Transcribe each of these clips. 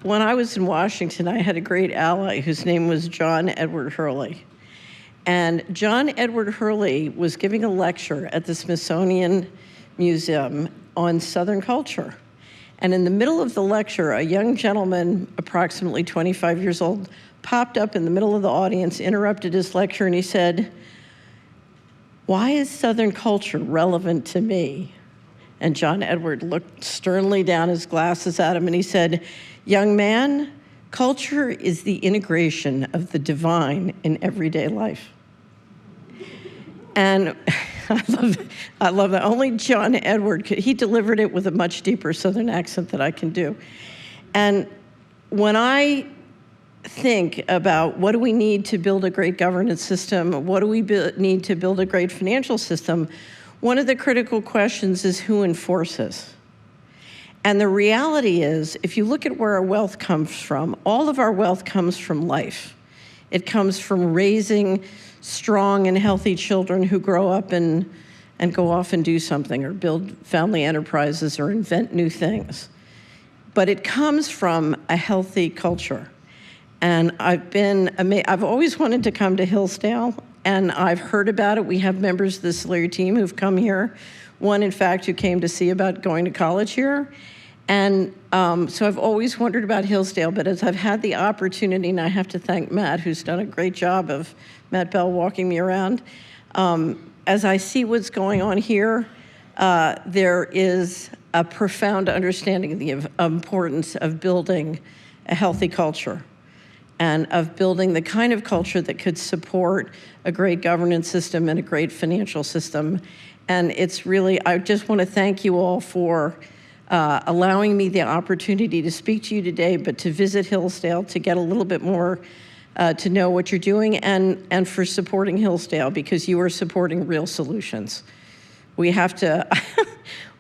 when I was in Washington, I had a great ally whose name was John Edward Hurley. And John Edward Hurley was giving a lecture at the Smithsonian Museum on Southern culture. And in the middle of the lecture, a young gentleman, approximately 25 years old, popped up in the middle of the audience, interrupted his lecture, and he said, "Why is Southern culture relevant to me?" And John Edward looked sternly down his glasses at him and he said, "Young man, culture is the integration of the divine in everyday life." And I love that. Only John Edward he delivered it with a much deeper Southern accent than I can do. And when I think about what do we need to build a great governance system, what do we need to build a great financial system, one of the critical questions is who enforces. And the reality is, if you look at where our wealth comes from, all of our wealth comes from life. It comes from raising strong and healthy children who grow up and go off and do something or build family enterprises or invent new things. But it comes from a healthy culture. And I've always wanted to come to Hillsdale, and I've heard about it. We have members of the Solari team who've come here. One, in fact, who came to see about going to college here. And so I've always wondered about Hillsdale, but as I've had the opportunity, and I have to thank Matt, who's done a great job of, Matt Bell, walking me around. As I see what's going on here, there is a profound understanding of the importance of building a healthy culture and of building the kind of culture that could support a great governance system and a great financial system. And it's really, I just want to thank you all for allowing me the opportunity to speak to you today, but to visit Hillsdale, to get a little bit more to know what you're doing, and for supporting Hillsdale, because you are supporting real solutions. We have to,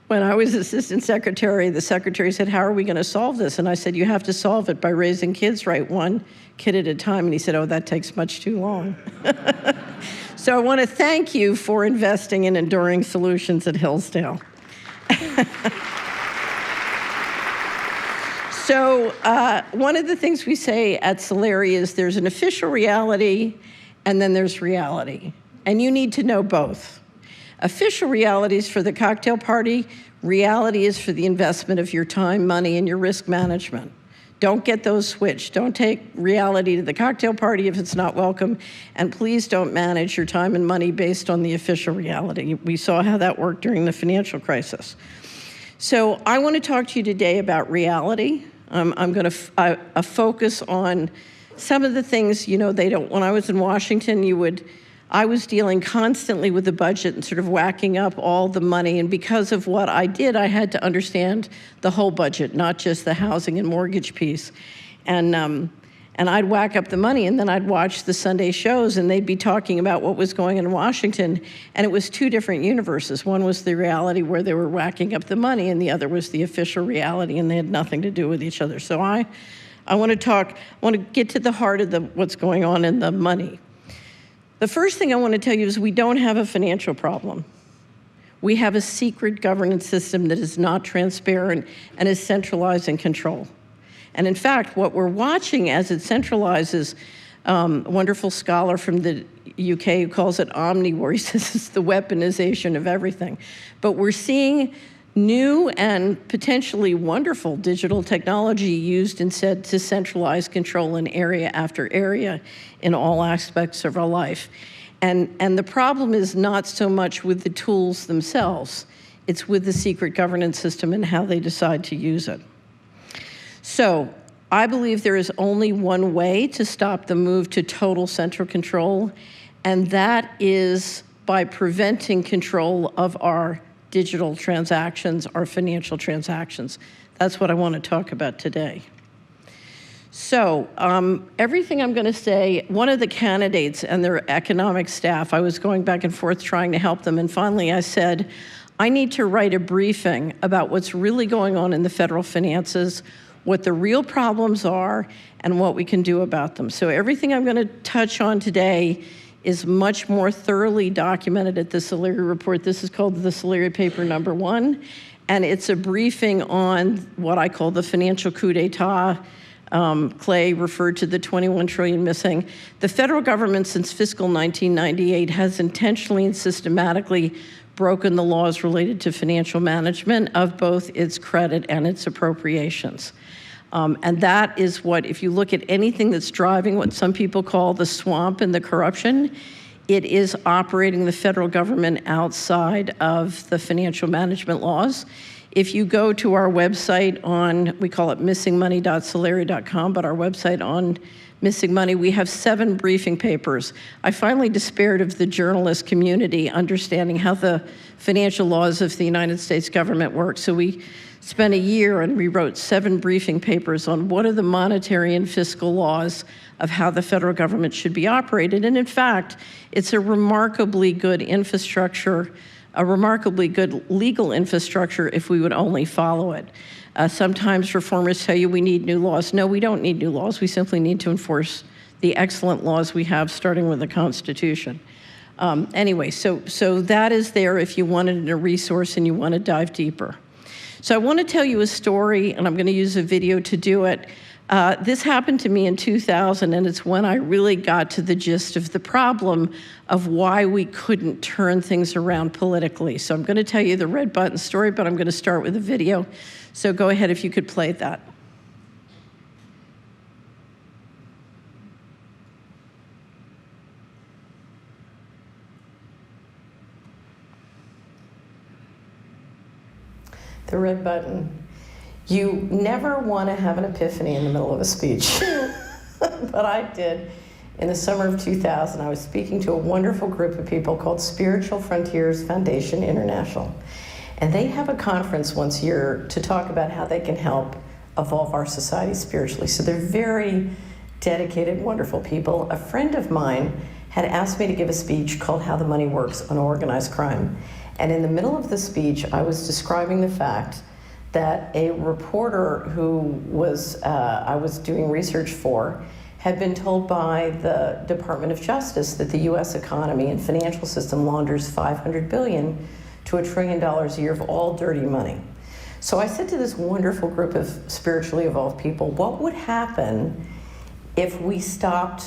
when I was assistant secretary, the secretary said, "How are we going to solve this?" And I said, "You have to solve it by raising kids right, one kid at a time." And he said, "Oh, that takes much too long." So I want to thank you for investing in enduring solutions at Hillsdale. So one of the things we say at Solari is there's an official reality and then there's reality. And you need to know both. Official reality is for the cocktail party. Reality is for the investment of your time, money, and your risk management. Don't get those switched. Don't take reality to the cocktail party if it's not welcome. And please don't manage your time and money based on the official reality. We saw how that worked during the financial crisis. So I want to talk to you today about reality. I'm going to focus on some of the things, you know, when I was in Washington, I was dealing constantly with the budget and sort of whacking up all the money. And because of what I did, I had to understand the whole budget, not just the housing and mortgage piece. And I'd whack up the money, and then I'd watch the Sunday shows, and they'd be talking about what was going on in Washington. And it was two different universes. One was the reality where they were whacking up the money, and the other was the official reality, and they had nothing to do with each other. So I want to get to the heart of what's going on in the money. The first thing I want to tell you is we don't have a financial problem. We have a secret governance system that is not transparent and is centralized and controlled. And in fact, what we're watching as it centralizes, a wonderful scholar from the UK who calls it omnivore, he says it's the weaponization of everything. But we're seeing new and potentially wonderful digital technology used instead to centralize control in area after area in all aspects of our life. And the problem is not so much with the tools themselves, it's with the secret governance system and how they decide to use it. So I believe there is only one way to stop the move to total central control, and that is by preventing control of our digital transactions, our financial transactions. That's what I want to talk about today. So everything I'm going to say, one of the candidates and their economic staff, I was going back and forth trying to help them, and finally I said, I need to write a briefing about what's really going on in the federal finances, what the real problems are, and what we can do about them. So everything I'm going to touch on today is much more thoroughly documented at the Solari report. This is called the Solari paper number 1, and it's a briefing on what I call the financial coup d'etat, Clay referred to the 21 trillion missing. The federal government since fiscal 1998 has intentionally and systematically broken the laws related to financial management of both its credit and its appropriations. And that is what, if you look at anything that's driving what some people call the swamp and the corruption, it is operating the federal government outside of the financial management laws. If you go to our website on, we call it missingmoney.solari.com, but our website on Missing Money, we have 7 briefing papers. I finally despaired of the journalist community understanding how the financial laws of the United States government work. So we spent a year and we wrote 7 briefing papers on what are the monetary and fiscal laws of how the federal government should be operated. And in fact, it's a remarkably good infrastructure, a remarkably good legal infrastructure if we would only follow it. Sometimes reformers tell you we need new laws. No, we don't need new laws. We simply need to enforce the excellent laws we have, starting with the Constitution. Anyway, so that is there if you wanted a resource and you want to dive deeper. So I want to tell you a story, and I'm going to use a video to do it. This happened to me in 2000, and it's when I really got to the gist of the problem of why we couldn't turn things around politically. So I'm going to tell you the red button story, but I'm going to start with a video. So go ahead if you could play that. The red button. You never want to have an epiphany in the middle of a speech, but I did. In the summer of 2000, I was speaking to a wonderful group of people called Spiritual Frontiers Foundation International. And they have a conference once a year to talk about how they can help evolve our society spiritually. So they're very dedicated, wonderful people. A friend of mine had asked me to give a speech called How the Money Works on Organized Crime. And in the middle of the speech, I was describing the fact that a reporter who was I was doing research for had been told by the Department of Justice that the US economy and financial system launders $500 billion to $1 trillion a year of all dirty money. So I said to this wonderful group of spiritually evolved people, what would happen if we stopped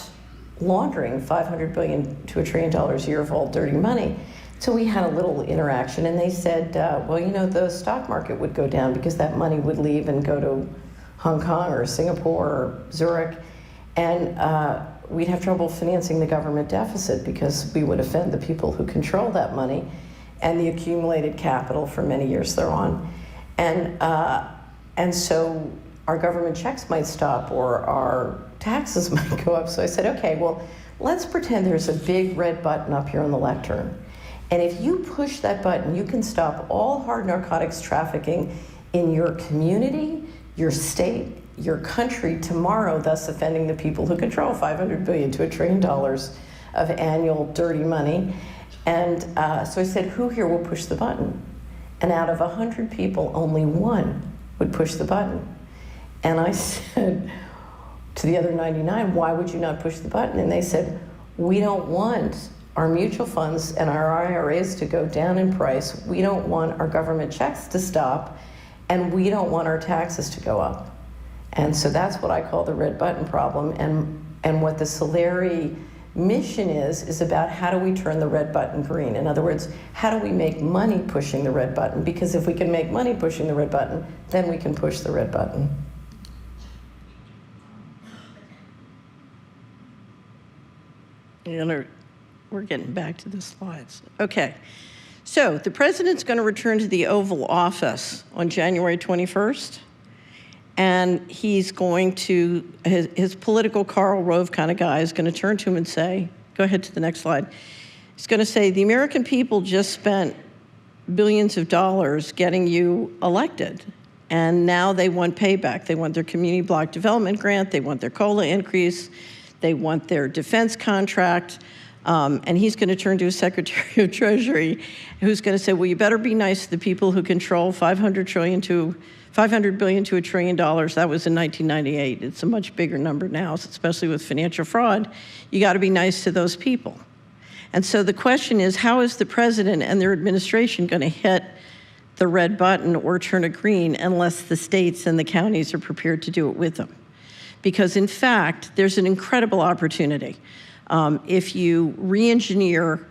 laundering $500 billion to $1 trillion a year of all dirty money? So we had a little interaction, and they said, well, you know, the stock market would go down because that money would leave and go to Hong Kong or Singapore or Zurich, and we'd have trouble financing the government deficit because we would offend the people who control that money and the accumulated capital for many years thereon. And so our government checks might stop or our taxes might go up. So I said, okay, well, let's pretend there's a big red button up here on the lectern. And if you push that button, you can stop all hard narcotics trafficking in your community, your state, your country tomorrow, thus offending the people who control $500 billion to $1 trillion of annual dirty money. And so I said, who here will push the button? And out of 100 people, only 1 would push the button. And I said to the other 99, why would you not push the button? And they said, we don't want our mutual funds and our IRAs to go down in price. We don't want our government checks to stop, and we don't want our taxes to go up. And so that's what I call the red button problem. And what the Solari mission is about how do we turn the red button green? In other words, how do we make money pushing the red button? Because if we can make money pushing the red button, then we can push the red button. We're getting back to the slides. Okay, so the president's going to return to the Oval Office on January 21st, and he's going to, his political Karl Rove kind of guy is going to turn to him and say, go ahead to the next slide. He's going to say, the American people just spent billions of dollars getting you elected, and now they want payback. They want their community block development grant, they want their COLA increase, they want their defense contract. And he's going to turn to his Secretary of Treasury, who's going to say, well, you better be nice to the people who control $500 billion to $1 trillion. That was in 1998. It's a much bigger number now, especially with financial fraud. You got to be nice to those people. And so the question is, how is the president and their administration going to hit the red button or turn it green unless the states and the counties are prepared to do it with them? because in fact, there's an incredible opportunity. If you re-engineer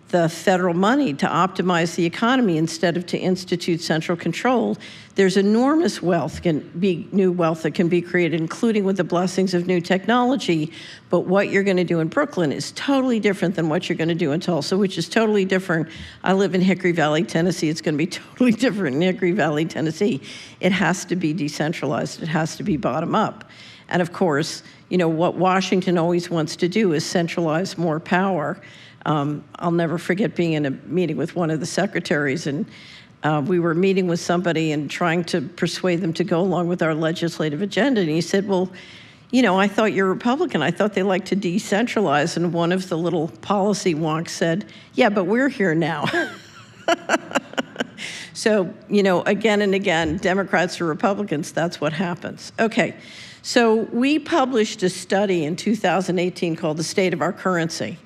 the federal money to optimize the economy instead of to institute central control, there's enormous wealth, new wealth that can be created, including with the blessings of new technology. But what you're going to do in Brooklyn is totally different than what you're going to do in Tulsa, which is totally different. I live in Hickory Valley, Tennessee. It's going to be totally different in Hickory Valley, Tennessee. It has to be decentralized. It has to be bottom up. And of course, what Washington always wants to do is centralize more power. I'll never forget being in a meeting with one of the secretaries, and we were meeting with somebody and trying to persuade them to go along with our legislative agenda. And he said, well, I thought you're Republican. I thought they like to decentralize. And one of the little policy wonks said, yeah, but we're here now. So, again and again, Democrats or Republicans, that's what happens. Okay, so we published a study in 2018 called The State of Our Currency.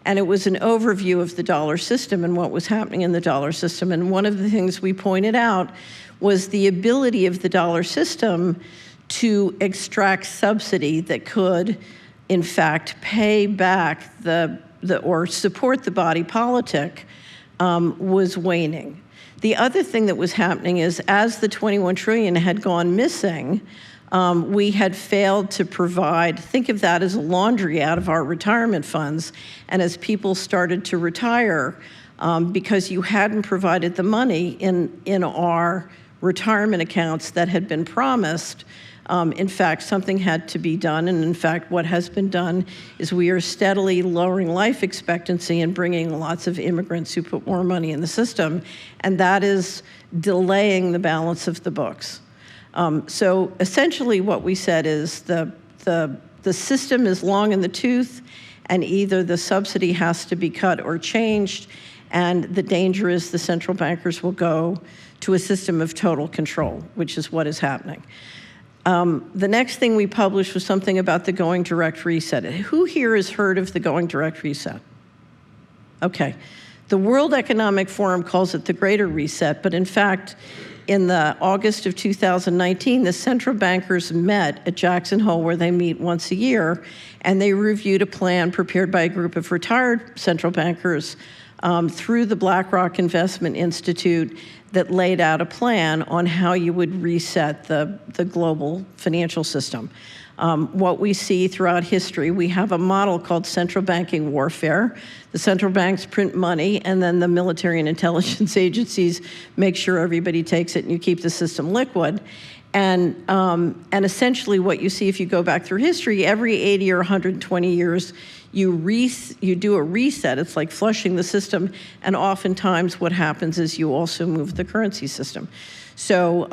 And it was an overview of the dollar system and what was happening in the dollar system. And one of the things we pointed out was the ability of the dollar system to extract subsidy that could, in fact, pay back or support the body politic was waning. The other thing that was happening is as the 21 trillion had gone missing, we had failed to provide, think of that as a laundry out of our retirement funds. And as people started to retire, because you hadn't provided the money in our retirement accounts that had been promised, in fact, something had to be done. And in fact, what has been done is we are steadily lowering life expectancy and bringing lots of immigrants who put more money in the system. And that is delaying the balance of the books. So essentially what we said is the system is long in the tooth, and either the subsidy has to be cut or changed, and the danger is the central bankers will go to a system of total control, which is what is happening. The next thing we published was something about the going direct reset. Who here has heard of the going direct reset? Okay. The World Economic Forum calls it the Greater Reset, but in fact, in the August of 2019, the central bankers met at Jackson Hole, where they meet once a year, and they reviewed a plan prepared by a group of retired central bankers through the BlackRock Investment Institute that laid out a plan on how you would reset the global financial system. What we see throughout history, we have a model called central banking warfare. The central banks print money, and then the military and intelligence agencies make sure everybody takes it and you keep the system liquid. And essentially what you see if you go back through history, every 80 or 120 years, you do a reset. It's like flushing the system, and oftentimes what happens is you also move the currency system. So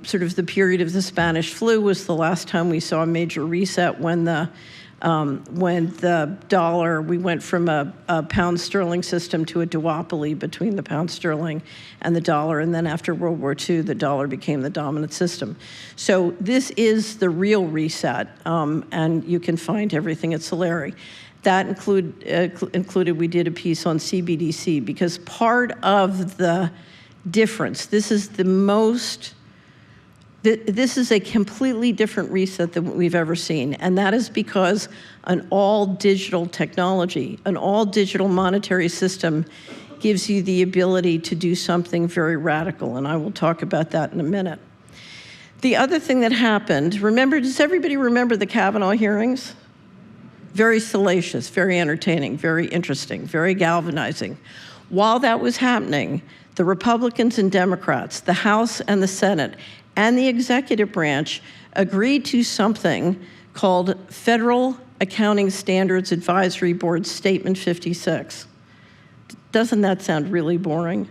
sort of the period of the Spanish flu was the last time we saw a major reset when the dollar, we went from a pound sterling system to a duopoly between the pound sterling and the dollar, and then after World War II, the dollar became the dominant system. So this is the real reset, and you can find everything at Solari. That included, we did a piece on CBDC, because part of the difference, this is a completely different reset than we've ever seen, and that is because an all-digital technology, an all-digital monetary system gives you the ability to do something very radical, and I will talk about that in a minute. The other thing that happened, does everybody remember the Kavanaugh hearings? Very salacious, very entertaining, very interesting, very galvanizing. While that was happening, the Republicans and Democrats, the House and the Senate, and the executive branch agreed to something called Federal Accounting Standards Advisory Board Statement 56. Doesn't that sound really boring?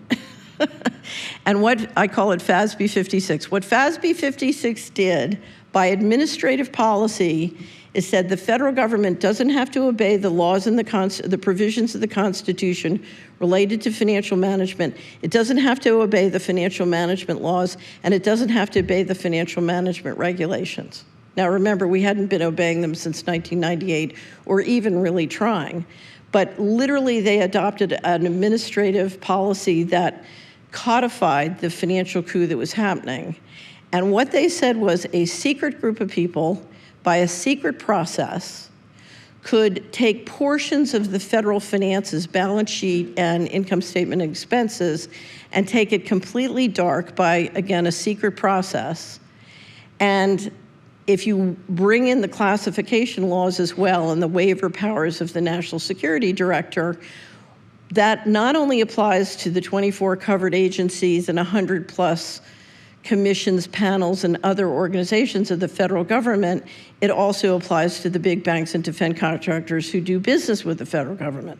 And what I call it FASB 56. What FASB 56 did by administrative policy is said the federal government doesn't have to obey the laws and the provisions of the Constitution related to financial management. It doesn't have to obey the financial management laws, and it doesn't have to obey the financial management regulations. Now remember, we hadn't been obeying them since 1998, or even really trying. But literally they adopted an administrative policy that codified the financial coup that was happening. And what they said was a secret group of people by a secret process, could take portions of the federal finances, balance sheet and income statement and expenses, and take it completely dark by, again, a secret process. And if you bring in the classification laws as well and the waiver powers of the National Security Director, that not only applies to the 24 covered agencies and 100 plus commissions, panels, and other organizations of the federal government, it also applies to the big banks and defense contractors who do business with the federal government.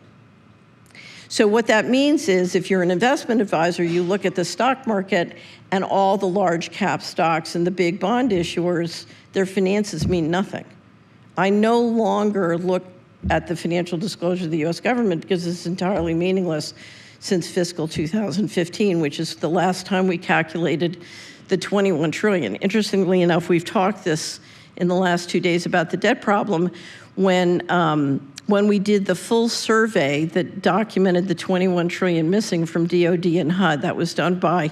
So what that means is if you're an investment advisor, you look at the stock market and all the large cap stocks and the big bond issuers, their finances mean nothing. I no longer look at the financial disclosure of the US government because it's entirely meaningless since fiscal 2015, which is the last time we calculated the 21 trillion. Interestingly enough, we've talked this in the last 2 days about the debt problem when we did the full survey that documented the 21 trillion missing from DOD and HUD. That was done by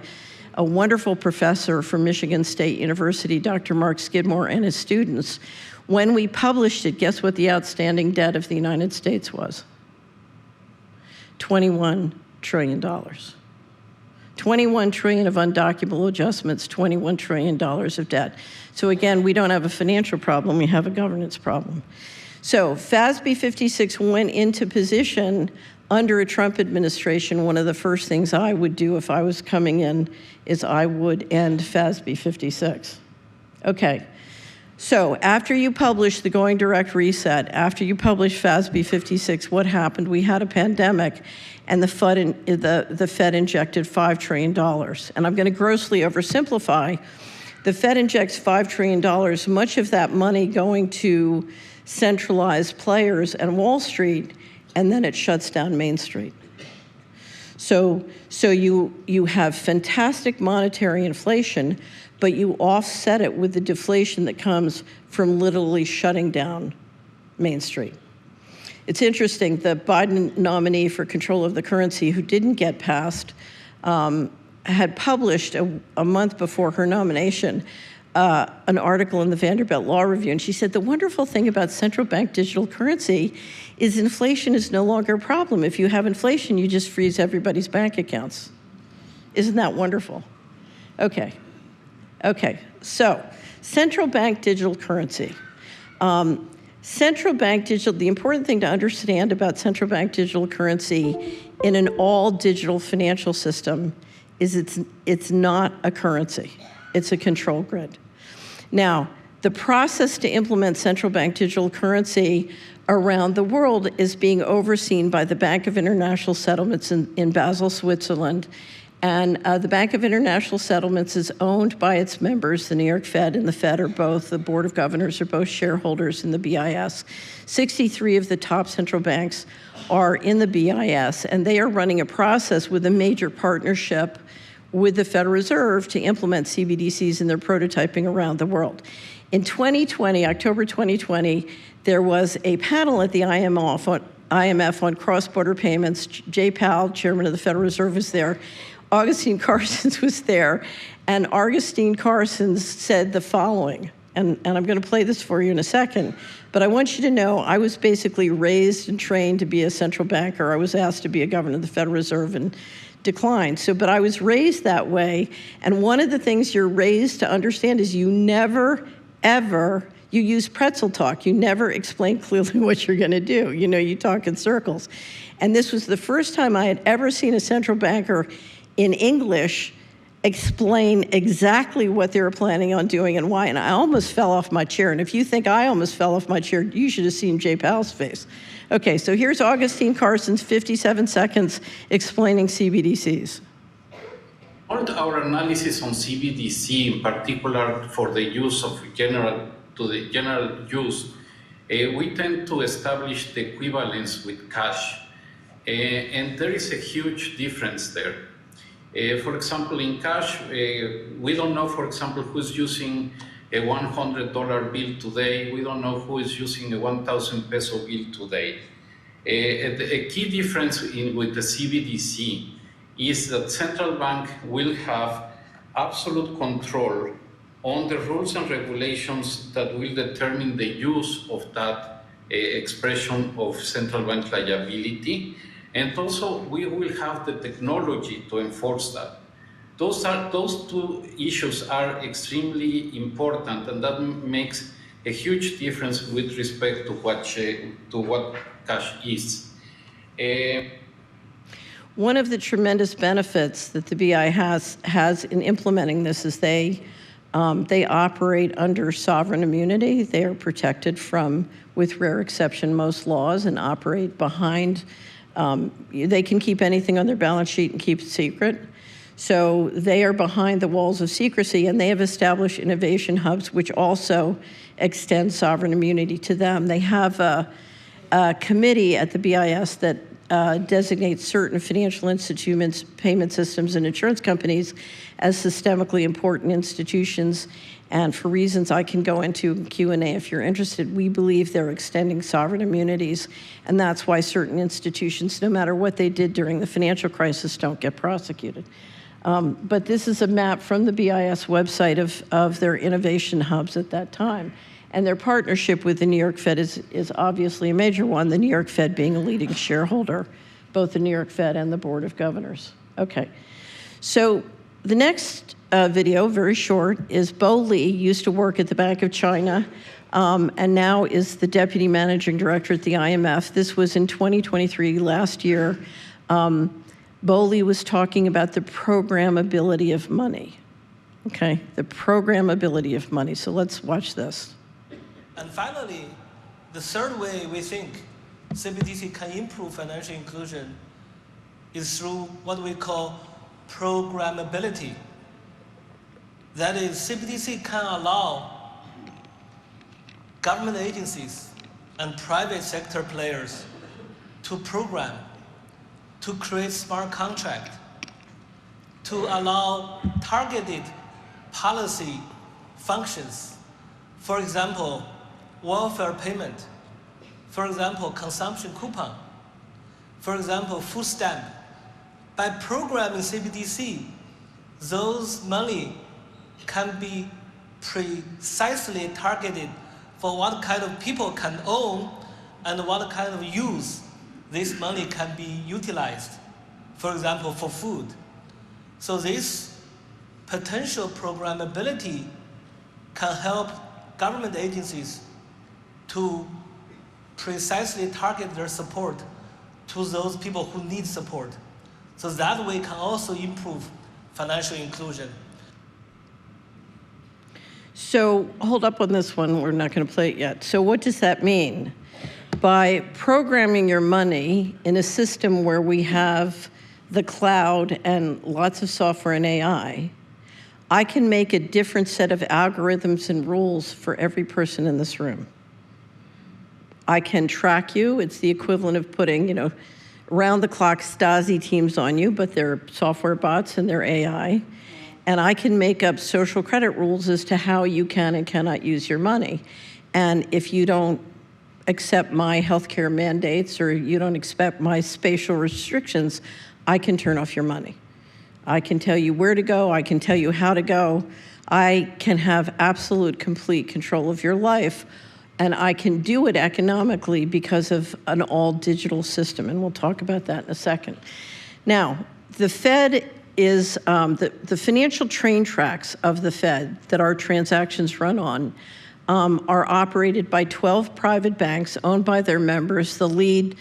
a wonderful professor from Michigan State University, Dr. Mark Skidmore, and his students. When we published it, guess what the outstanding debt of the United States was? $21 trillion. 21 trillion of undocumentable adjustments, $21 trillion of debt. So again, we don't have a financial problem, we have a governance problem. So FASB 56 went into position under a Trump administration. One of the first things I would do if I was coming in is I would end FASB 56. Okay, so after you publish the Going Direct Reset, after you publish FASB 56, what happened? We had a pandemic and the Fed injected $5 trillion. And I'm gonna grossly oversimplify. The Fed injects $5 trillion, much of that money going to centralized players and Wall Street, and then it shuts down Main Street. So you have fantastic monetary inflation, but you offset it with the deflation that comes from literally shutting down Main Street. It's interesting, the Biden nominee for control of the currency who didn't get passed had published a month before her nomination an article in the Vanderbilt Law Review, and she said, the wonderful thing about central bank digital currency is inflation is no longer a problem. If you have inflation, you just freeze everybody's bank accounts. Isn't that wonderful? Okay, so central bank digital currency. Central bank digital, the important thing to understand about central bank digital currency in an all digital financial system is it's not a currency, it's a control grid. Now, the process to implement central bank digital currency around the world is being overseen by the Bank of International Settlements in Basel, Switzerland. And the Bank of International Settlements is owned by its members. The New York Fed and the Fed are both, the Board of Governors are both shareholders in the BIS. 63 of the top central banks are in the BIS, and they are running a process with a major partnership with the Federal Reserve to implement CBDCs in their prototyping around the world. In 2020, October 2020, there was a panel at the IMF on cross-border payments. Jay Powell, chairman of the Federal Reserve, was there. Augustine Carstens was there, and Augustine Carstens said the following, and I'm gonna play this for you in a second, but I want you to know I was basically raised and trained to be a central banker. I was asked to be a governor of the Federal Reserve and declined. But I was raised that way, and one of the things you're raised to understand is you never, ever, you use pretzel talk. You never explain clearly what you're gonna do. You know, you talk in circles. And this was the first time I had ever seen a central banker in English explain exactly what they were planning on doing and why, and I almost fell off my chair. And if you think I almost fell off my chair, you should have seen Jay Powell's face. Okay, so here's Augustine Carstens, 57 seconds, explaining CBDCs. All our analysis on CBDC, in particular for the use of general use, we tend to establish the equivalence with cash, and there is a huge difference there. For example, in cash, we don't know, for example, who's using a $100 bill today. We don't know who is using a 1,000 peso bill today. A key difference with the CBDC is that central bank will have absolute control on the rules and regulations that will determine the use of that expression of central bank liability. And also, we will have the technology to enforce that. Those two issues are extremely important, and that makes a huge difference with respect to what cash is. One of the tremendous benefits that the BI has in implementing this is they operate under sovereign immunity. They are protected from, with rare exception, most laws, and operate behind. They can keep anything on their balance sheet and keep it secret. So they are behind the walls of secrecy, and they have established innovation hubs, which also extend sovereign immunity to them. They have a committee at the BIS that designates certain financial institutions, payment systems, and insurance companies as systemically important institutions. And for reasons I can go into Q&A if you're interested, we believe they're extending sovereign immunities, and that's why certain institutions, no matter what they did during the financial crisis, don't get prosecuted. But this is a map from the BIS website of their innovation hubs at that time. And their partnership with the New York Fed is obviously a major one, the New York Fed being a leading shareholder, both the New York Fed and the Board of Governors. Okay, so the next video, very short, is Bo Li, used to work at the Bank of China, and now is the Deputy Managing Director at the IMF. This was in 2023, last year. Bo Li was talking about the programmability of money. Okay, the programmability of money. So let's watch this. And finally, the third way we think CBDC can improve financial inclusion is through what we call programmability. That is, CBDC can allow government agencies and private sector players to program, to create smart contract, to allow targeted policy functions. For example, welfare payment. For example, consumption coupon. For example, food stamp. By programming CBDC, those money can be precisely targeted for what kind of people can own and what kind of use this money can be utilized. For example, for food. So this potential programmability can help government agencies to precisely target their support to those people who need support. So that way can also improve financial inclusion. So hold up on this one, we're not going to play it yet. So what does that mean? By programming your money in a system where we have the cloud and lots of software and AI, I can make a different set of algorithms and rules for every person in this room. I can track you. It's the equivalent of putting, round-the-clock Stasi teams on you, but they're software bots and they're AI. And I can make up social credit rules as to how you can and cannot use your money. And if you don't accept my healthcare mandates or you don't accept my spatial restrictions, I can turn off your money. I can tell you where to go. I can tell you how to go. I can have absolute, complete control of your life. And I can do it economically because of an all-digital system. And we'll talk about that in a second. Now, the Fed is, the financial train tracks of the Fed that our transactions run on are operated by 12 private banks owned by their members. The lead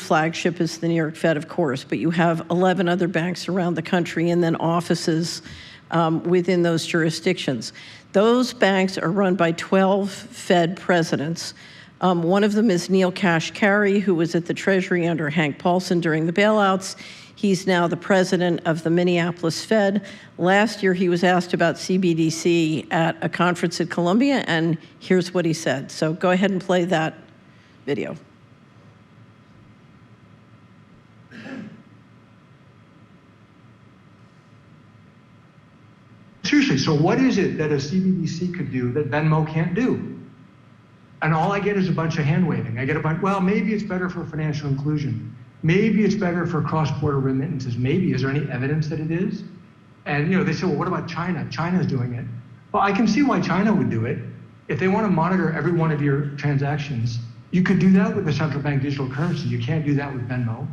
flagship is the New York Fed, of course, but you have 11 other banks around the country and then offices within those jurisdictions. Those banks are run by 12 Fed presidents. One of them is Neil Kashkari, who was at the Treasury under Hank Paulson during the bailouts. He's now the president of the Minneapolis Fed. Last year, he was asked about CBDC at a conference at Columbia, and here's what he said. So go ahead and play that video. Seriously, so what is it that a CBDC could do that Venmo can't do? And all I get is a bunch of hand waving. I get a bunch, well, maybe it's better for financial inclusion. Maybe it's better for cross-border remittances. Maybe. Is there any evidence that it is? And they say, well, what about China? China's doing it. Well, I can see why China would do it. If they want to monitor every one of your transactions, you could do that with the central bank digital currency. You can't do that with Venmo.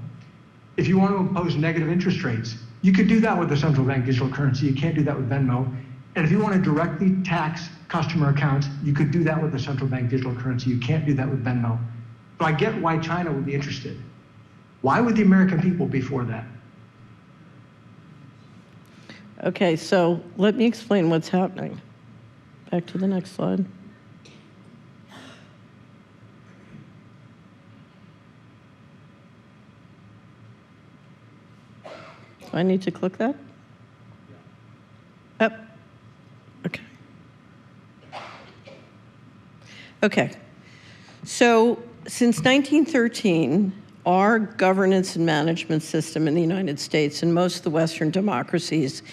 If you want to impose negative interest rates, you could do that with the central bank digital currency. You can't do that with Venmo. And if you want to directly tax customer accounts, you could do that with the central bank digital currency. You can't do that with Venmo. So I get why China would be interested. Why would the American people be for that? Okay, so let me explain what's happening. Back to the next slide. Do I need to click that? Yep. Okay. Okay. So since 1913, our governance and management system in the United States and most of the Western democracies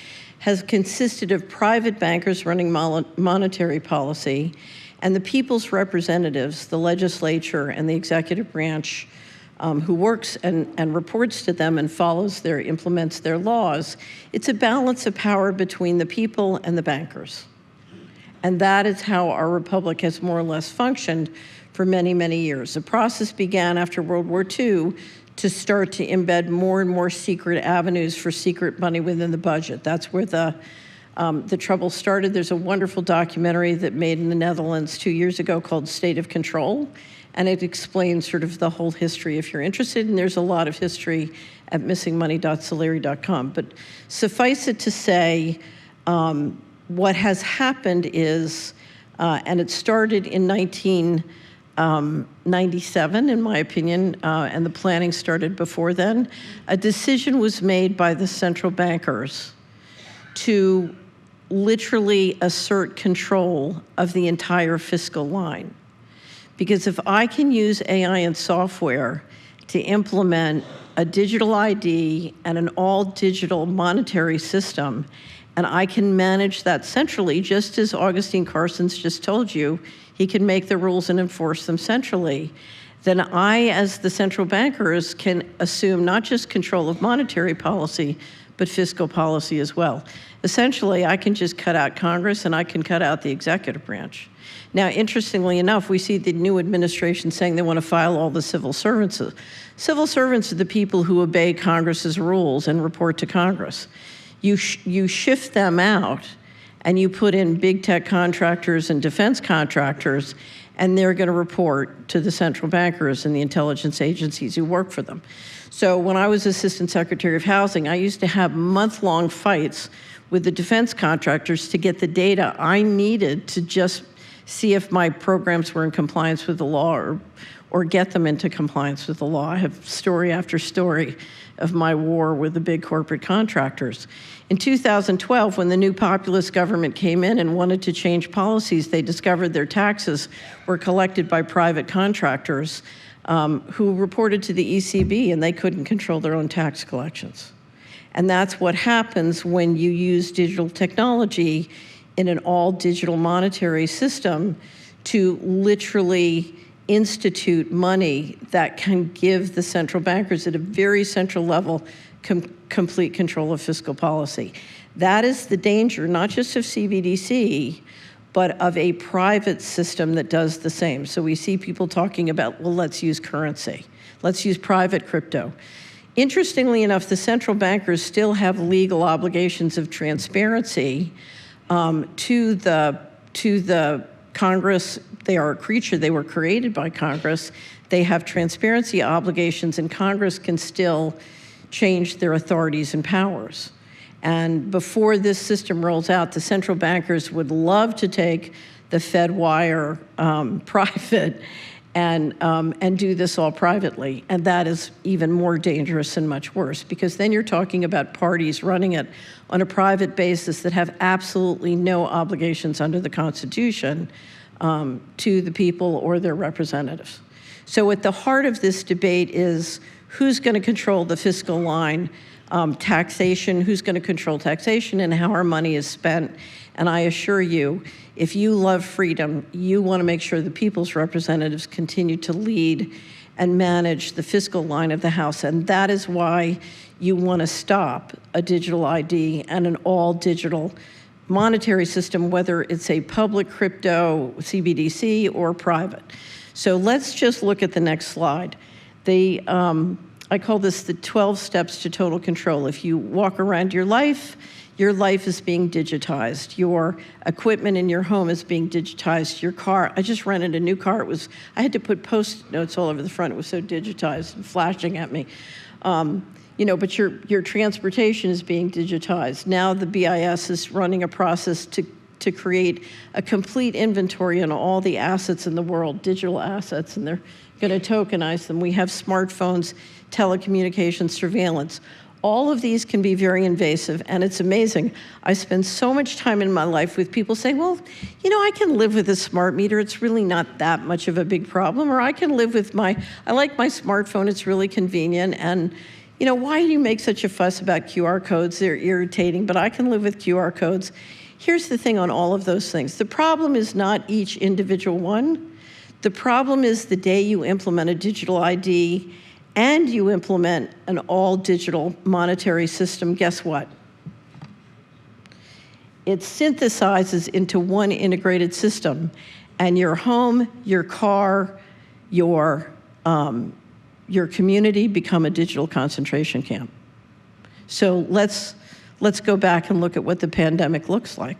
has consisted of private bankers running monetary policy and the people's representatives, the legislature and the executive branch, who works and reports to them and implements their laws. It's a balance of power between the people and the bankers. And that is how our republic has more or less functioned for many, many years. The process began after World War II to start to embed more and more secret avenues for secret money within the budget. That's where the trouble started. There's a wonderful documentary that made in the Netherlands 2 years ago called State of Control, and it explains sort of the whole history if you're interested, and there's a lot of history at missingmoney.solari.com. But suffice it to say, what has happened is, and it started in 1997, in my opinion, and the planning started before then, a decision was made by the central bankers to literally assert control of the entire fiscal line. Because if I can use AI and software to implement a digital ID and an all-digital monetary system, and I can manage that centrally, just as Augustine Carson's just told you, he can make the rules and enforce them centrally, then I, as the central bankers, can assume not just control of monetary policy, but fiscal policy as well. Essentially, I can just cut out Congress and I can cut out the executive branch. Now, interestingly enough, we see the new administration saying they want to file all the civil servants. Civil servants are the people who obey Congress's rules and report to Congress. You shift them out and you put in big tech contractors and defense contractors, and they're going to report to the central bankers and the intelligence agencies who work for them. So when I was Assistant Secretary of Housing, I used to have month-long fights with the defense contractors to get the data I needed to just see if my programs were in compliance with the law or get them into compliance with the law. I have story after story of my war with the big corporate contractors. In 2012, when the new populist government came in and wanted to change policies, they discovered their taxes were collected by private contractors who reported to the ECB, and they couldn't control their own tax collections. And that's what happens when you use digital technology in an all-digital monetary system to literally institute money that can give the central bankers at a very central level complete control of fiscal policy. That is the danger, not just of CBDC, but of a private system that does the same. So we see people talking about, well, let's use currency. Let's use private crypto. Interestingly enough, the central bankers still have legal obligations of transparency to the Congress. They are a creature, they were created by Congress. They have transparency obligations, and Congress can still change their authorities and powers. And before this system rolls out, the central bankers would love to take the FedWire private and do this all privately. And that is even more dangerous and much worse, because then you're talking about parties running it on a private basis that have absolutely no obligations under the Constitution to the people or their representatives. So at the heart of this debate is who's going to control the fiscal line, taxation, who's going to control taxation, and how our money is spent. And I assure you, if you love freedom, you want to make sure the people's representatives continue to lead and manage the fiscal line of the House. And that is why you want to stop a digital ID and an all-digital monetary system, whether it's a public crypto CBDC or private. So let's just look at the next slide. I call this the 12 steps to total control. If you walk around your life is being digitized. Your equipment in your home is being digitized. Your car, I just rented a new car. I had to put Post-it notes all over the front. It was so digitized and flashing at me. But your transportation is being digitized. Now the BIS is running a process to create a complete inventory on all the assets in the world, digital assets, and they're going to tokenize them. We have smartphones, telecommunications, surveillance. All of these can be very invasive, and it's amazing. I spend so much time in my life with people saying, well, I can live with a smart meter. It's really not that much of a big problem. Or I can live with I like my smartphone. It's really convenient. And, why do you make such a fuss about QR codes? They're irritating, but I can live with QR codes. Here's the thing on all of those things. The problem is not each individual one. The problem is the day you implement a digital ID and you implement an all-digital monetary system, guess what? It synthesizes into one integrated system, and your home, your car, your community become a digital concentration camp. So let's go back and look at what the pandemic looks like.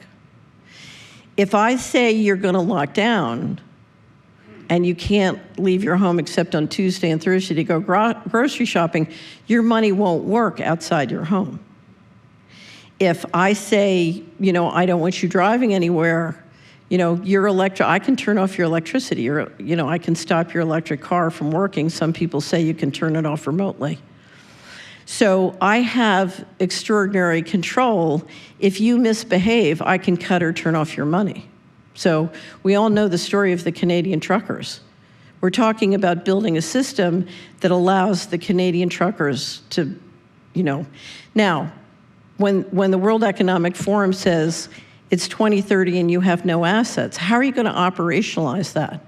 If I say you're going to lock down, and you can't leave your home except on Tuesday and Thursday to go grocery shopping, your money won't work outside your home. If I say, I don't want you driving anywhere, I can turn off your electricity, or, I can stop your electric car from working. Some people say you can turn it off remotely. So I have extraordinary control. If you misbehave, I can cut or turn off your money. So we all know the story of the Canadian truckers. We're talking about building a system that allows the Canadian truckers to, Now, when the World Economic Forum says it's 2030 and you have no assets, how are you going to operationalize that?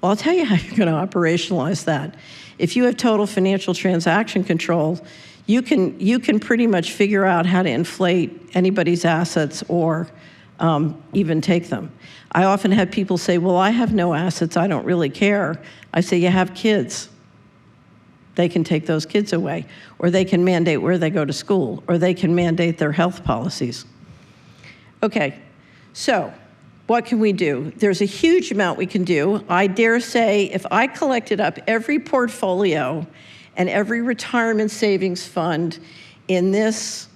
Well, I'll tell you how you're going to operationalize that. If you have total financial transaction control, you can pretty much figure out how to inflate anybody's assets or even take them. I often have people say, well, I have no assets, I don't really care. I say, you have kids. They can take those kids away, or they can mandate where they go to school, or they can mandate their health policies. Okay, so what can we do? There's a huge amount we can do. I dare say if I collected up every portfolio and every retirement savings fund in this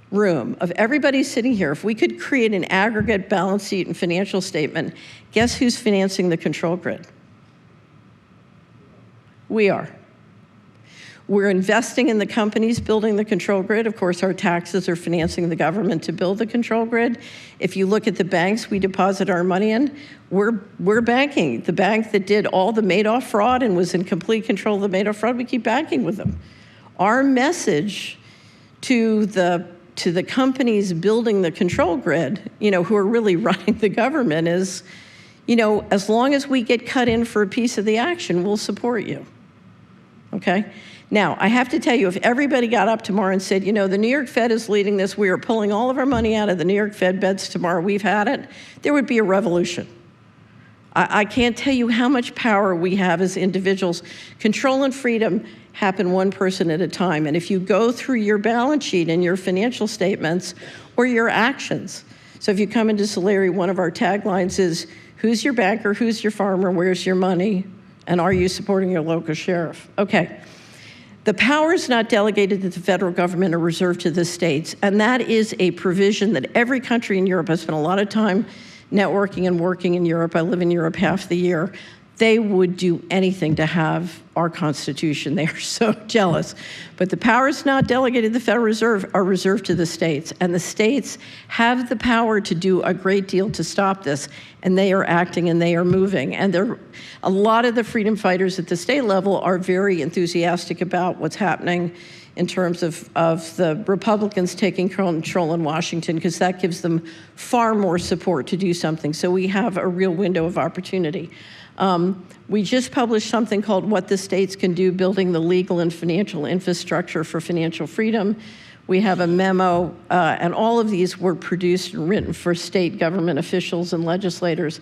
room, of everybody sitting here, if we could create an aggregate balance sheet and financial statement, guess who's financing the control grid? We are. We're investing in the companies building the control grid. Of course, our taxes are financing the government to build the control grid. If you look at the banks we deposit our money in, we're banking. The bank that did all the Madoff fraud and was in complete control of the Madoff fraud, we keep banking with them. Our message to the companies building the control grid, who are really running the government is, as long as we get cut in for a piece of the action, we'll support you, okay? Now, I have to tell you, if everybody got up tomorrow and said, the New York Fed is leading this, we are pulling all of our money out of the New York Fed beds tomorrow, we've had it, there would be a revolution. I can't tell you how much power we have as individuals. Control and freedom happen one person at a time. And if you go through your balance sheet and your financial statements or your actions, so if you come into Solari, one of our taglines is, who's your banker, who's your farmer, where's your money, and are you supporting your local sheriff? Okay. The powers not delegated to the federal government are reserved to the states, and that is a provision that every country in Europe, I spent a lot of time networking and working in Europe, I live in Europe half the year, they would do anything to have our Constitution. They are so jealous. But the powers not delegated to the Federal Reserve are reserved to the states, and the states have the power to do a great deal to stop this, and they are acting and they are moving. And a lot of the freedom fighters at the state level are very enthusiastic about what's happening in terms of the Republicans taking control in Washington, because that gives them far more support to do something. So we have a real window of opportunity. We just published something called What the States Can Do, Building the Legal and Financial Infrastructure for Financial Freedom. We have a memo, and all of these were produced and written for state government officials and legislators.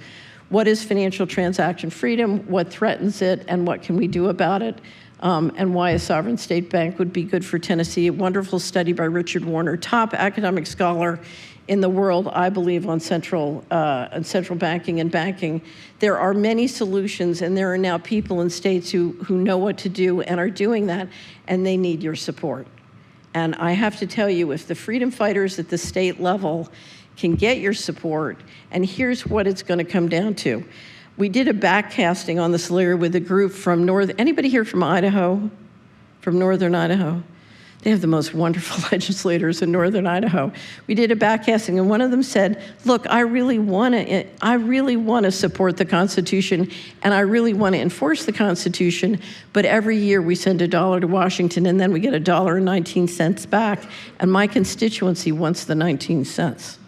What is financial transaction freedom? What threatens it? And what can we do about it? And why a sovereign state bank would be good for Tennessee. A wonderful study by Richard Warner, top academic scholar in the world, I believe, on central banking and banking. There are many solutions, and there are now people in states who know what to do and are doing that, and they need your support. And I have to tell you, if the freedom fighters at the state level can get your support, and here's what it's going to come down to. We did a backcasting on the Solari with a group from anybody here from Idaho? From northern Idaho? They have the most wonderful legislators in northern Idaho. We did a backcasting, and one of them said, look, I really want to support the Constitution, and I really want to enforce the Constitution, but every year we send $1 to Washington, and then we get $1.19 back, and my constituency wants the 19 cents.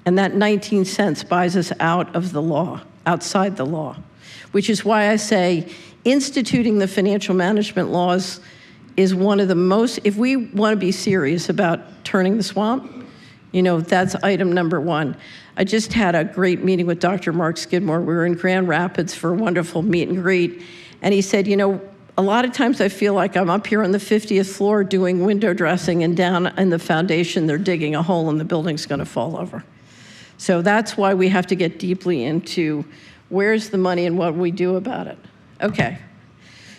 And that 19 cents buys us out of the law, outside the law, which is why I say instituting the financial management laws is one of the most, if we want to be serious about turning the swamp, that's item number one. I just had a great meeting with Dr. Mark Skidmore. We were in Grand Rapids for a wonderful meet and greet. And he said, a lot of times I feel like I'm up here on the 50th floor doing window dressing, and down in the foundation, they're digging a hole and the building's going to fall over. So that's why we have to get deeply into where's the money and what we do about it. Okay.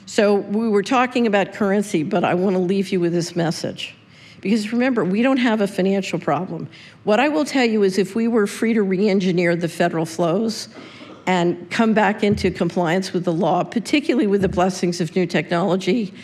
So we were talking about currency, but I want to leave you with this message. Because remember, we don't have a financial problem. What I will tell you is if we were free to re-engineer the federal flows and come back into compliance with the law, particularly with the blessings of new technology,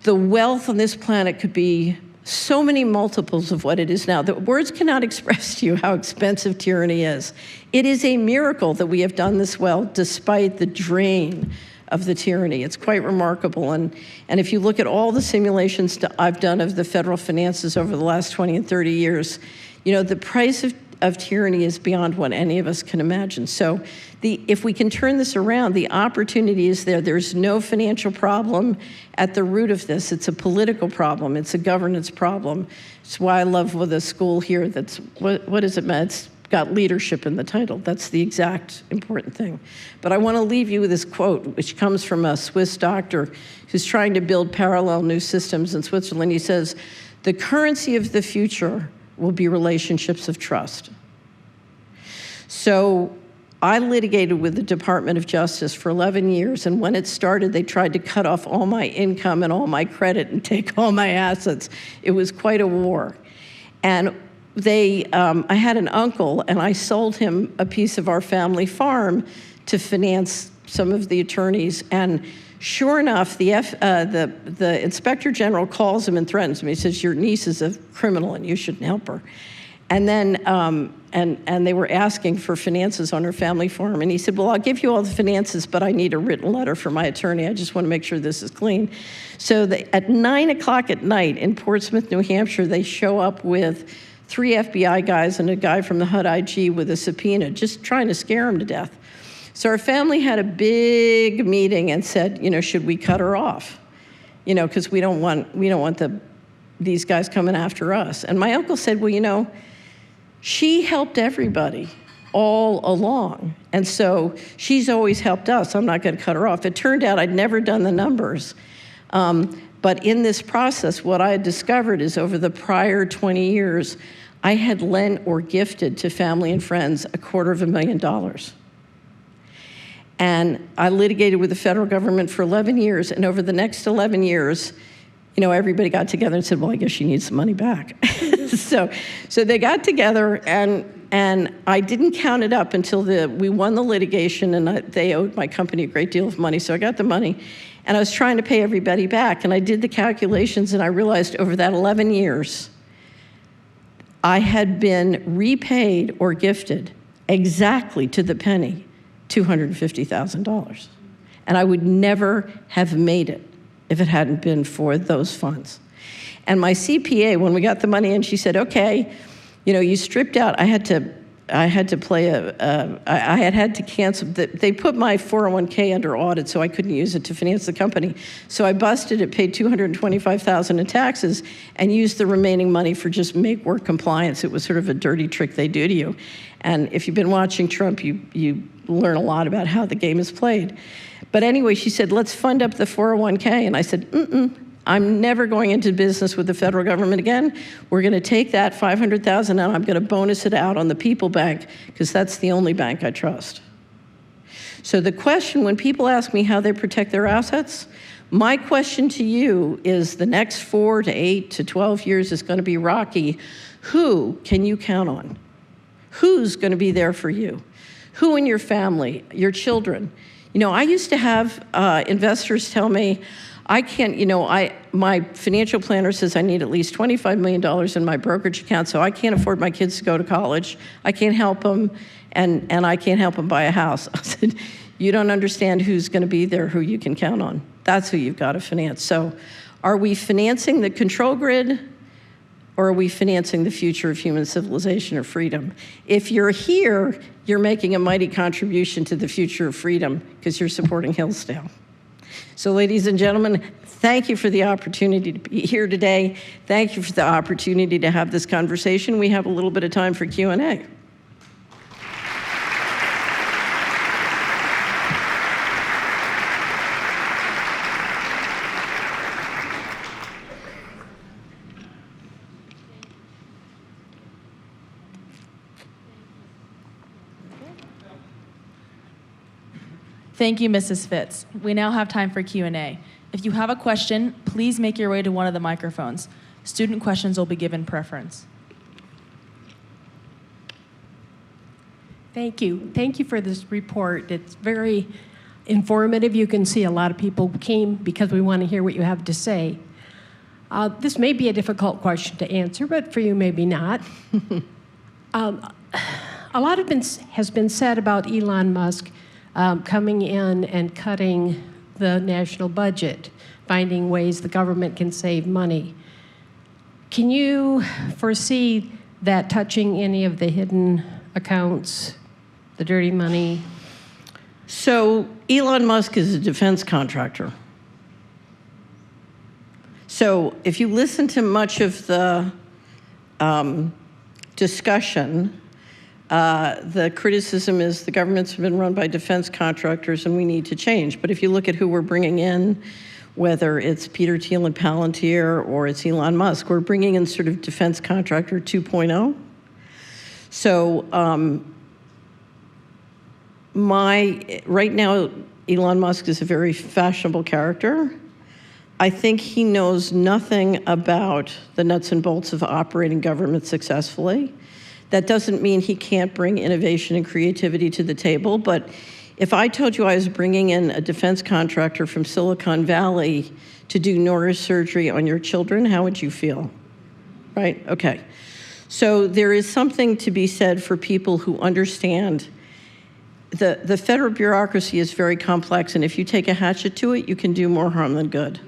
the wealth on this planet could be so many multiples of what it is now. The words cannot express to you how expensive tyranny is. It is a miracle that we have done this well despite the drain of the tyranny. It's quite remarkable. And if you look at all the simulations I've done of the federal finances over the last 20 and 30 years, the price of tyranny is beyond what any of us can imagine. So if we can turn this around, the opportunity is there. There's no financial problem at the root of this. It's a political problem. It's a governance problem. It's why I love with a school here that's, what is it, Matt? It's got leadership in the title. That's the exact important thing. But I want to leave you with this quote, which comes from a Swiss doctor who's trying to build parallel new systems in Switzerland. He says, the currency of the future will be relationships of trust. So I litigated with the Department of Justice for 11 years, and when it started, they tried to cut off all my income and all my credit and take all my assets. It was quite a war. And I had an uncle, and I sold him a piece of our family farm to finance some of the attorneys. And sure enough, the inspector general calls him and threatens him. He says, your niece is a criminal and you shouldn't help her. And then, and they were asking for finances on her family farm. And he said, well, I'll give you all the finances, but I need a written letter from my attorney. I just want to make sure this is clean. So at 9 o'clock at night in Portsmouth, New Hampshire, they show up with 3 FBI guys and a guy from the HUD IG with a subpoena, just trying to scare him to death. So our family had a big meeting and said, should we cut her off? Because we don't want these guys coming after us. And my uncle said, well, she helped everybody all along. And so she's always helped us. I'm not going to cut her off. It turned out I'd never done the numbers. But in this process, what I had discovered is over the prior 20 years, I had lent or gifted to family and friends $250,000. And I litigated with the federal government for 11 years. And over the next 11 years, everybody got together and said, well, I guess she needs some money back. So they got together, and I didn't count it up until we won the litigation, and they owed my company a great deal of money. So I got the money, and I was trying to pay everybody back. And I did the calculations, and I realized over that 11 years, I had been repaid or gifted exactly to the penny $250,000. And I would never have made it if it hadn't been for those funds. And my CPA, when we got the money in, she said, okay, you stripped out, I had to I had to play I had to cancel, they put my 401k under audit, so I couldn't use it to finance the company. So I busted it, paid $225,000 in taxes, and used the remaining money for just make work compliance. It was sort of a dirty trick they do to you. And if you've been watching Trump, you learn a lot about how the game is played. But anyway, she said, let's fund up the 401k. And I said, I'm never going into business with the federal government again. We're going to take that $500,000 and I'm going to bonus it out on the People Bank, because that's the only bank I trust. So the question, when people ask me how they protect their assets, my question to you is, the next 4 to 8 to 12 years is going to be rocky. Who can you count on? Who's going to be there for you? Who in your family, your children? You know, I used to have investors tell me, I can't, my financial planner says I need at least $25 million in my brokerage account, so I can't afford my kids to go to college. I can't help them, and I can't help them buy a house. I said, you don't understand who's going to be there, who you can count on. That's who you've got to finance. So are we financing the control grid, or are we financing the future of human civilization or freedom? If you're here, you're making a mighty contribution to the future of freedom, because you're supporting Hillsdale. So ladies and gentlemen, thank you for the opportunity to be here today. Thank you for the opportunity to have this conversation. We have a little bit of time for Q&A. Thank you, Mrs. Fitz. We now have time for Q&A. If you have a question, please make your way to one of the microphones. Student questions will be given preference. Thank you. Thank you for this report. It's very informative. You can see a lot of people came because we want to hear what you have to say. This may be a difficult question to answer, but for you, maybe not. A lot has been said about Elon Musk coming in and cutting the national budget, finding ways the government can save money. Can you foresee that touching any of the hidden accounts, the dirty money? So Elon Musk is a defense contractor. So if you listen to much of the discussion, the criticism is the government's been run by defense contractors and we need to change. But if you look at who we're bringing in, whether it's Peter Thiel and Palantir or it's Elon Musk, we're bringing in sort of defense contractor 2.0. So right now, Elon Musk is a very fashionable character. I think he knows nothing about the nuts and bolts of operating government successfully. That doesn't mean he can't bring innovation and creativity to the table, but if I told you I was bringing in a defense contractor from Silicon Valley to do neurosurgery on your children, how would you feel? Right? Okay. So there is something to be said for people who understand the federal bureaucracy is very complex, and if you take a hatchet to it, you can do more harm than good.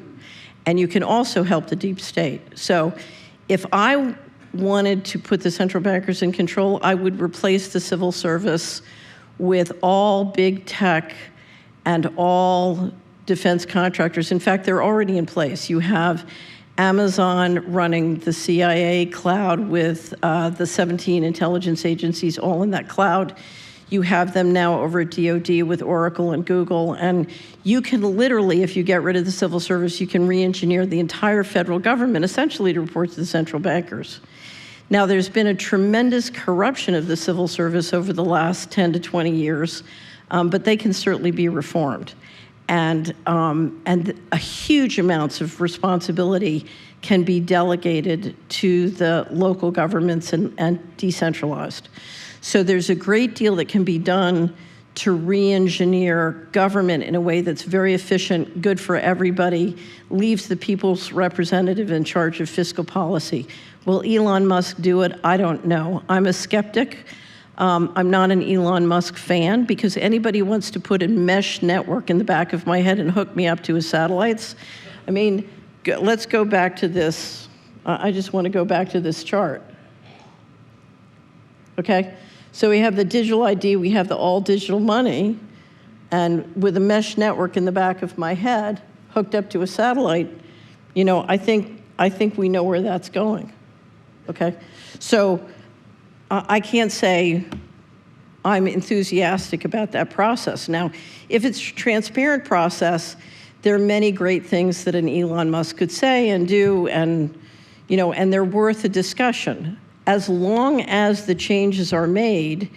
And you can also help the deep state. So if I wanted to put the central bankers in control, I would replace the civil service with all big tech and all defense contractors. In fact, they're already in place. You have Amazon running the CIA cloud with the 17 intelligence agencies all in that cloud. You have them now over at DoD with Oracle and Google, and you can literally, if you get rid of the civil service, you can re-engineer the entire federal government essentially to report to the central bankers. Now, there's been a tremendous corruption of the civil service over the last 10 to 20 years, but they can certainly be reformed. And a huge amounts of responsibility can be delegated to the local governments and decentralized. So there's a great deal that can be done to re-engineer government in a way that's very efficient, good for everybody, leaves the people's representative in charge of fiscal policy. Will Elon Musk do it? I don't know. I'm a skeptic. I'm not an Elon Musk fan, because anybody who wants to put a mesh network in the back of my head and hook me up to his satellites, I mean, let's go back to this. I just want to go back to this chart. Okay? So we have the digital ID, we have the all digital money, and with a mesh network in the back of my head, hooked up to a satellite, you know, I think we know where that's going, okay? So I can't say I'm enthusiastic about that process. Now, if it's a transparent process, there are many great things that an Elon Musk could say and do, and, you know, and they're worth a discussion, as long as the changes are made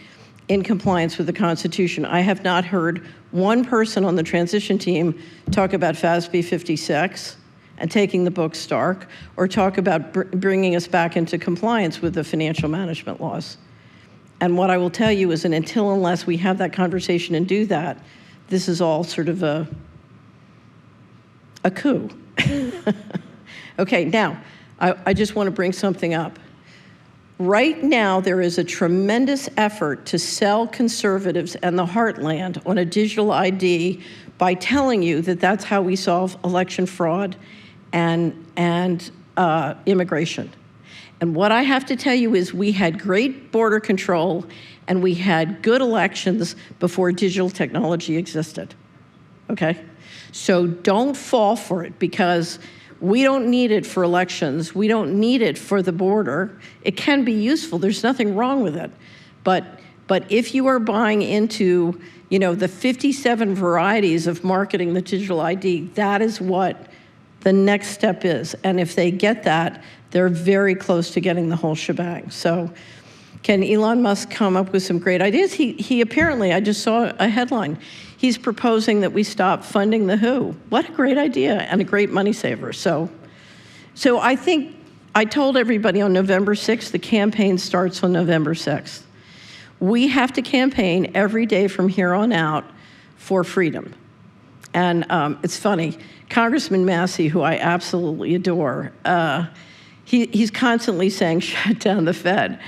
in compliance with the Constitution. I have not heard one person on the transition team talk about FASB 56 and taking the books dark, or talk about bringing us back into compliance with the financial management laws. And what I will tell you is that unless we have that conversation and do that, this is all sort of a coup. Okay, now, I just want to bring something up. Right now, there is a tremendous effort to sell conservatives and the heartland on a digital ID by telling you that that's how we solve election fraud and immigration. And what I have to tell you is we had great border control and we had good elections before digital technology existed, okay? So don't fall for it, because we don't need it for elections. We don't need it for the border. It can be useful. There's nothing wrong with it. But if you are buying into, you know, the 57 varieties of marketing the digital ID, that is what the next step is. And if they get that, they're very close to getting the whole shebang. So can Elon Musk come up with some great ideas? He apparently, I just saw a headline, he's proposing that we stop funding the WHO. What a great idea, and a great money saver. So I think, I told everybody on November 6th, the campaign starts on November 6th. We have to campaign every day from here on out for freedom. And it's funny, Congressman Massey, who I absolutely adore, he's constantly saying, shut down the Fed.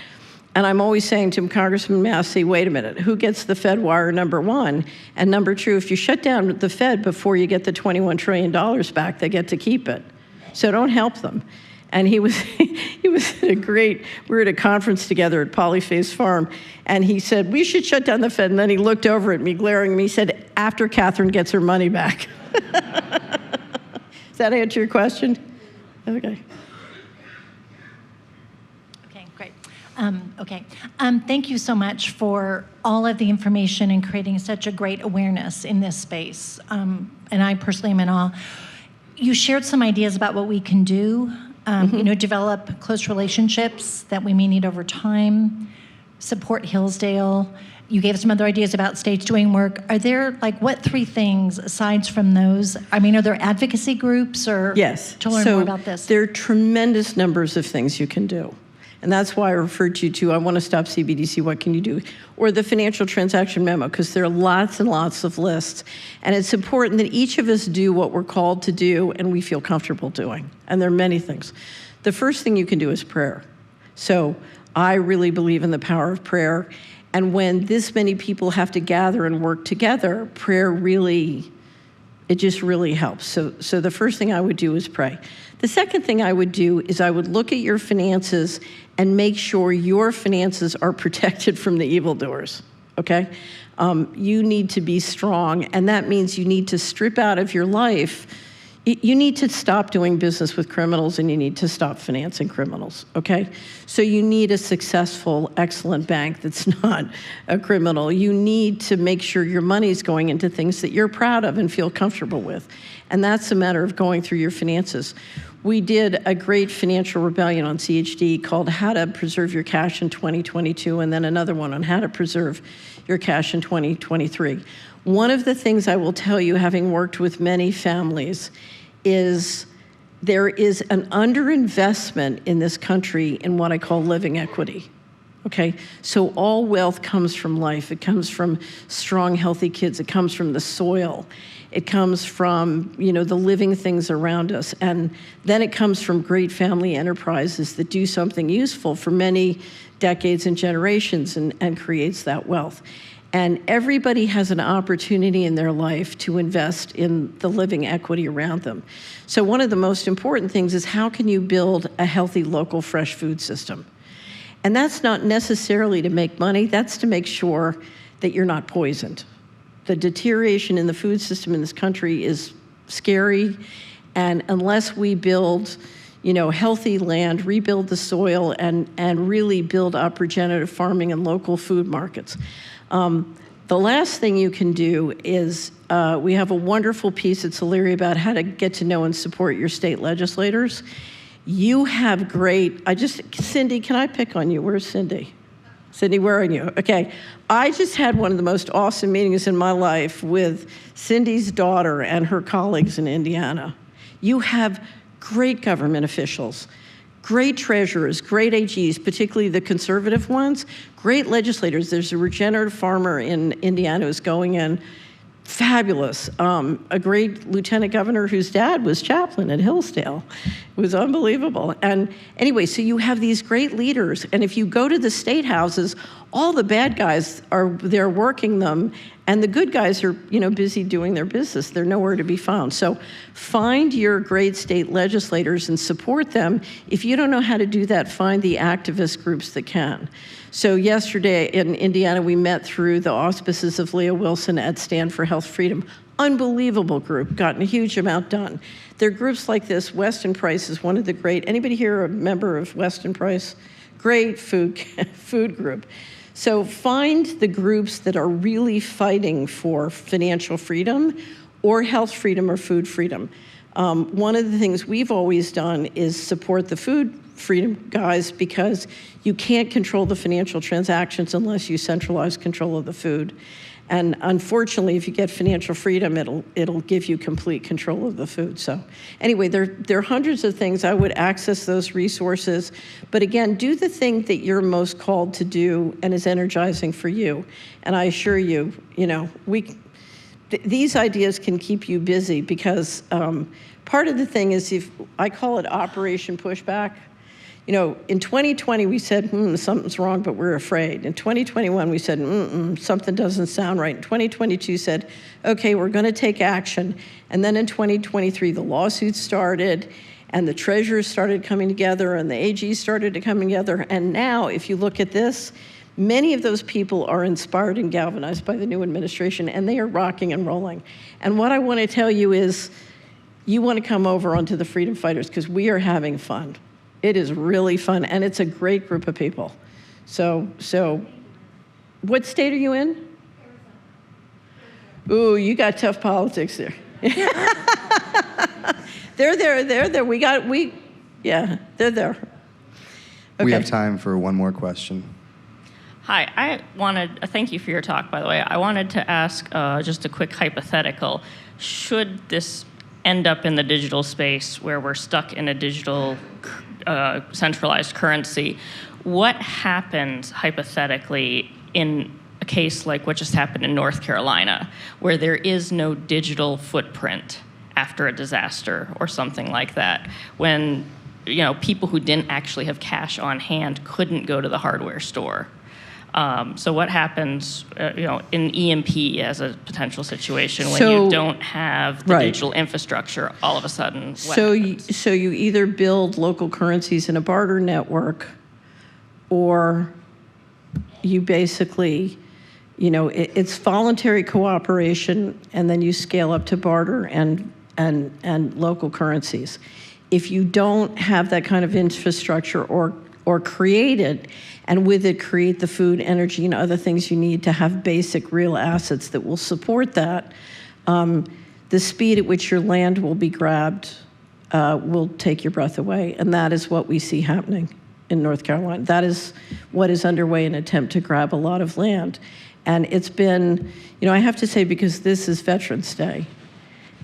And I'm always saying to him, Congressman Massey, wait a minute, who gets the Fed wire, number one? And number two, if you shut down the Fed before you get the $21 trillion back, they get to keep it. So don't help them. And he was we were at a conference together at Polyface Farm, and he said, we should shut down the Fed. And then he looked over at me, glaring at me, he said, after Catherine gets her money back. Does that answer your question? Okay. Thank you so much for all of the information and creating such a great awareness in this space. And I personally am in awe. You shared some ideas about what we can do, you know, develop close relationships that we may need over time, support Hillsdale. You gave some other ideas about states doing work. Are there, like, what three things aside from those? I mean, are there advocacy groups or yes. To learn more about this? There are tremendous numbers of things you can do. And that's why I referred you to, I want to stop CBDC, what can you do? Or the financial transaction memo, because there are lots and lots of lists. And it's important that each of us do what we're called to do and we feel comfortable doing. And there are many things. The first thing you can do is prayer. So I really believe in the power of prayer. And when this many people have to gather and work together, prayer really, it just really helps. So the first thing I would do is pray. The second thing I would do is I would look at your finances and make sure your finances are protected from the evildoers, okay? You need to be strong, and that means you need to strip out of your life. You need to stop doing business with criminals, and you need to stop financing criminals, okay? So you need a successful, excellent bank that's not a criminal. You need to make sure your money's going into things that you're proud of and feel comfortable with. And that's a matter of going through your finances. We did a great financial rebellion on CHD called How to Preserve Your Cash in 2022, and then another one on How to Preserve Your Cash in 2023. One of the things I will tell you, having worked with many families, is there is an underinvestment in this country in what I call living equity. Okay, so all wealth comes from life. It comes from strong, healthy kids. It comes from the soil. It comes from, you know, the living things around us. And then it comes from great family enterprises that do something useful for many decades and generations and creates that wealth. And everybody has an opportunity in their life to invest in the living equity around them. So one of the most important things is how can you build a healthy local fresh food system? And that's not necessarily to make money, that's to make sure that you're not poisoned. The deterioration in the food system in this country is scary, and unless we build, healthy land, rebuild the soil, and really build up regenerative farming and local food markets. The last thing you can do is, we have a wonderful piece at Solari about how to get to know and support your state legislators. You have Cindy, can I pick on you? Where's Cindy? Cindy, where are you? Okay, I just had one of the most awesome meetings in my life with Cindy's daughter and her colleagues in Indiana. You have great government officials, great treasurers, great AGs, particularly the conservative ones, great legislators. There's a regenerative farmer in Indiana who's going in, fabulous. A great lieutenant governor whose dad was chaplain at Hillsdale. It was unbelievable. And anyway, so you have these great leaders, and if you go to the state houses, all the bad guys are there working them, and the good guys are, busy doing their business. They're nowhere to be found. So find your great state legislators and support them. If you don't know how to do that, find the activist groups that can. So yesterday in Indiana, we met through the auspices of Leah Wilson at Stand for Health Freedom. Unbelievable group, gotten a huge amount done. There are groups like this. Weston Price is one of the great, anybody here a member of Weston Price? Great food group. So find the groups that are really fighting for financial freedom or health freedom or food freedom. One of the things we've always done is support the food freedom guys because you can't control the financial transactions unless you centralize control of the food. And unfortunately, if you get financial freedom, it'll give you complete control of the food. So anyway, there are hundreds of things. I would access those resources. But again, do the thing that you're most called to do and is energizing for you. And I assure you, these ideas can keep you busy because part of the thing is, I call it Operation Pushback. In 2020, we said, something's wrong, but we're afraid. In 2021, we said, something doesn't sound right. In 2022 said, okay, we're going to take action. And then in 2023, the lawsuits started, and the treasurers started coming together, and the AGs started to come together. And now, if you look at this, many of those people are inspired and galvanized by the new administration, and they are rocking and rolling. And what I want to tell you is, you want to come over onto the Freedom Fighters, because we are having fun. It is really fun, and it's a great group of people. So what state are you in? Ooh, you got tough politics there. They're there. They're there. Okay. We have time for one more question. Hi, thank you for your talk, by the way. I wanted to ask just a quick hypothetical. Should this end up in the digital space where we're stuck in a digital centralized currency, what happens hypothetically in a case like what just happened in North Carolina, where there is no digital footprint after a disaster or something like that, when people who didn't actually have cash on hand couldn't go to the hardware store? So what happens, in EMP as a potential situation when you don't have the digital infrastructure all of a sudden? So you either build local currencies in a barter network, or you basically, it's voluntary cooperation, and then you scale up to barter and local currencies. If you don't have that kind of infrastructure or create it, and with it create the food, energy, and other things you need to have basic real assets that will support that, the speed at which your land will be grabbed will take your breath away. And that is what we see happening in North Carolina. That is what is underway, an attempt to grab a lot of land. And it's been, I have to say, because this is Veterans Day,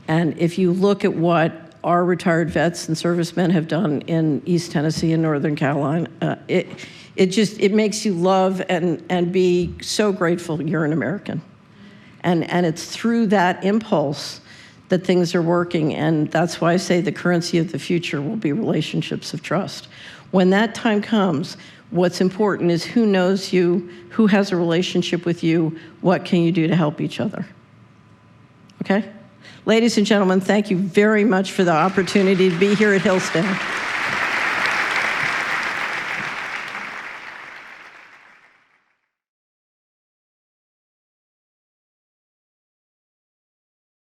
and if you look at what our retired vets and servicemen have done in East Tennessee and Northern Carolina, it makes you love and be so grateful you're an American. And it's through that impulse that things are working, and that's why I say the currency of the future will be relationships of trust. When that time comes, what's important is who knows you, who has a relationship with you, what can you do to help each other? Okay? Ladies and gentlemen, thank you very much for the opportunity to be here at Hillsdale.